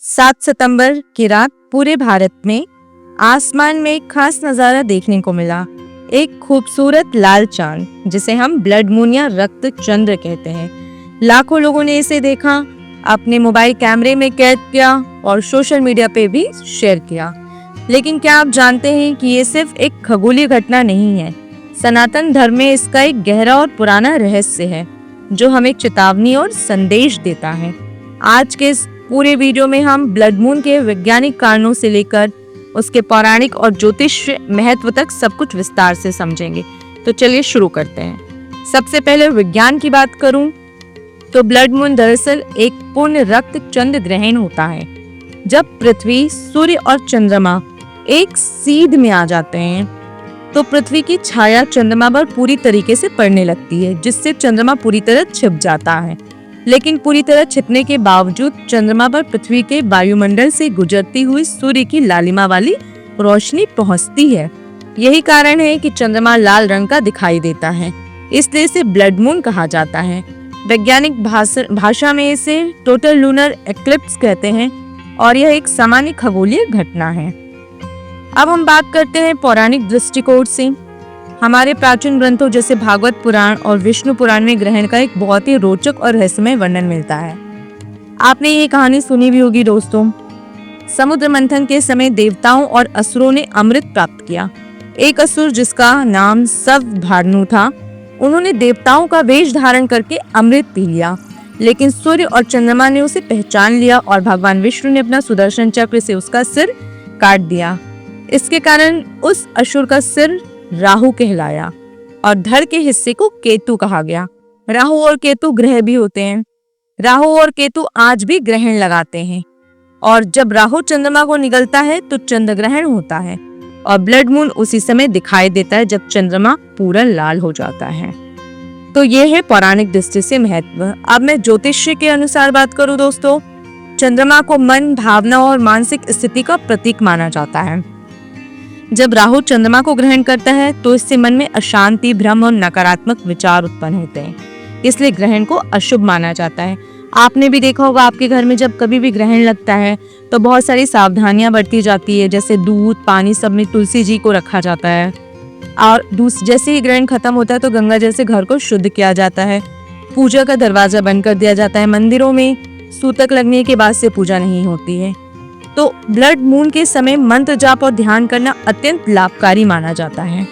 7 सितंबर की रात पूरे भारत में आसमान में एक खास नज़ारा देखने को मिला। एक खूबसूरत लाल चांद, जिसे हम ब्लड मून या रक्त चंद्र कहते हैं। लाखों लोगों ने इसे देखा, अपने मोबाइल कैमरे में कैद किया और सोशल मीडिया पे भी शेयर किया। लेकिन क्या आप जानते हैं कि ये सिर्फ एक खगोलीय घटना नहीं है। सनातन धर्म में इसका एक गहरा और पुराना रहस्य है, जो हमें चेतावनी और संदेश देता है। आज के इस पूरे वीडियो में हम ब्लड मून के वैज्ञानिक कारणों से लेकर उसके पौराणिक और ज्योतिष महत्व तक सब कुछ विस्तार से समझेंगे। तो चलिए शुरू करते हैं। सबसे पहले विज्ञान की बात करूं तो ब्लड मून दरअसल एक पूर्ण रक्त चंद्र ग्रहण होता है। जब पृथ्वी, सूर्य और चंद्रमा एक सीध में आ जाते हैं तो पृथ्वी की छाया चंद्रमा पर पूरी तरीके से पड़ने लगती है, जिससे चंद्रमा पूरी तरह छिप जाता है। लेकिन पूरी तरह छिपने के बावजूद चंद्रमा पर पृथ्वी के वायुमंडल से गुजरती हुई सूर्य की लालिमा वाली रोशनी पहुंचती है। यही कारण है कि चंद्रमा लाल रंग का दिखाई देता है, इसलिए इसे ब्लड मून कहा जाता है। वैज्ञानिक भाषा में इसे टोटल लूनर एक्लिप्स कहते हैं और यह एक सामान्य खगोलीय घटना है। अब हम बात करते हैं पौराणिक दृष्टिकोण से। हमारे प्राचीन ग्रंथों जैसे भागवत पुराण और विष्णु पुराण में ग्रहण का एक बहुत ही रोचक और रहस्यमय वर्णन मिलता है। आपने ये कहानी सुनी भी होगी दोस्तों। समुद्र मंथन के समय देवताओं और असुरों ने अमृत प्राप्त किया। एक असुर, जिसका नाम सवभानु था, उन्होंने देवताओं का वेश धारण करके अमृत पी लिया। लेकिन सूर्य और चंद्रमा ने उसे पहचान लिया और भगवान विष्णु ने अपना सुदर्शन चक्र से उसका सिर काट दिया। इसके कारण उस असुर का सिर राहु कहलाया और धड़ के हिस्से को केतु कहा गया। राहु और केतु ग्रह भी होते हैं। राहु और केतु आज भी ग्रहण लगाते हैं और जब राहु चंद्रमा को निगलता है तो चंद्र ग्रहण होता है और ब्लड मून उसी समय दिखाई देता है जब चंद्रमा पूरा लाल हो जाता है। तो ये है पौराणिक दृष्टि से महत्व। अब मैं ज्योतिष्य के अनुसार बात करूं दोस्तों, चंद्रमा को मन, भावना और मानसिक स्थिति का प्रतीक माना जाता है। जब राहु चंद्रमा को ग्रहण करता है तो इससे मन में अशांति, भ्रम और नकारात्मक विचार उत्पन्न होते हैं, इसलिए ग्रहण को अशुभ माना जाता है। आपने भी देखा होगा, आपके घर में जब कभी भी ग्रहण लगता है तो बहुत सारी सावधानियां बरती जाती है, जैसे दूध, पानी सब में तुलसी जी को रखा जाता है और जैसे ही ग्रहण खत्म होता है तो गंगा जल से घर को शुद्ध किया जाता है। पूजा का दरवाजा बंद कर दिया जाता है। मंदिरों में सूतक लगने के बाद से पूजा नहीं होती है। तो ब्लड मून के समय मंत्र जाप और ध्यान करना अत्यंत लाभकारी माना जाता है।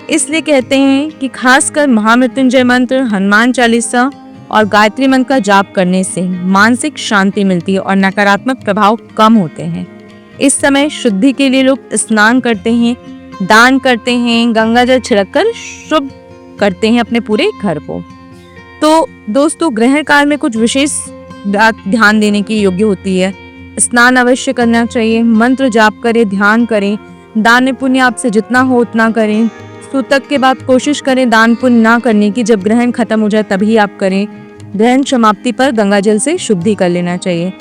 इसलिए कहते हैं कि खासकर महामृत्युंजय मंत्र, हनुमान चालीसा और गायत्री मंत्र का जाप करने से मानसिक शांति मिलती है और नकारात्मक प्रभाव कम होते हैं। इस समय शुद्धि के लिए लोग स्नान करते हैं, दान करते हैं, गंगा जल छिड़ककर शुभ करते हैं अपने पूरे घर को। तो दोस्तों, ग्रहण काल में कुछ विशेष ध्यान देने की योग्य होती है। स्नान अवश्य करना चाहिए, मंत्र जाप करें, ध्यान करें, दान पुण्य आपसे जितना हो उतना करें। सूतक के बाद कोशिश करें दान पुण्य ना करने की, जब ग्रहण खत्म हो जाए तभी आप करें। ग्रहण समाप्ति पर गंगा जल से शुद्धि कर लेना चाहिए।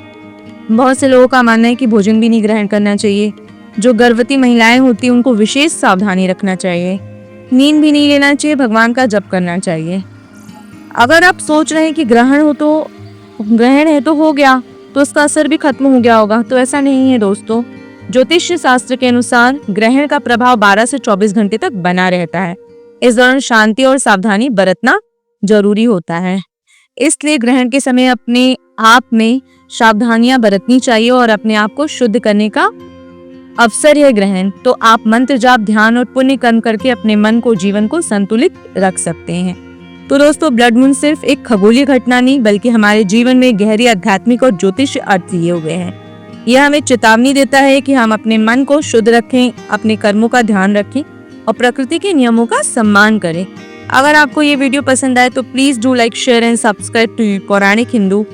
बहुत से लोगों का मानना है कि भोजन भी नहीं ग्रहण करना चाहिए। जो गर्भवती महिलाएं होती हैं उनको विशेष सावधानी रखना चाहिए। नींद भी नहीं लेना चाहिए, भगवान का जप करना चाहिए। अगर आप सोच रहे हैं कि ग्रहण है तो हो गया, तो उसका असर भी खत्म हो गया होगा, तो ऐसा नहीं है दोस्तों। ज्योतिष शास्त्र के अनुसार ग्रहण का प्रभाव 12 से 24 घंटे तक बना रहता है। इस दौरान शांति और सावधानी बरतना जरूरी होता है। इसलिए ग्रहण के समय अपने आप में सावधानियां बरतनी चाहिए और अपने आप को शुद्ध करने का अवसर है ग्रहण। तो आप मंत्र जाप, ध्यान और पुण्य कर्म करके अपने मन को, जीवन को संतुलित रख सकते हैं। तो दोस्तों, ब्लड मून सिर्फ एक खगोलीय घटना नहीं, बल्कि हमारे जीवन में गहरी आध्यात्मिक और ज्योतिष अर्थ लिए हुए हैं। यह हमें चेतावनी देता है कि हम अपने मन को शुद्ध रखें, अपने कर्मों का ध्यान रखें और प्रकृति के नियमों का सम्मान करें। अगर आपको ये वीडियो पसंद आए तो please do like, share and subscribe to Pauranik Hindu,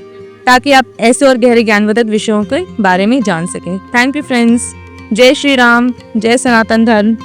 ताकि आप ऐसे और गहरे ज्ञानवर्धक विषयों के बारे में जान सकें। Thank you friends. जय श्री राम, जय सनातन धर्म।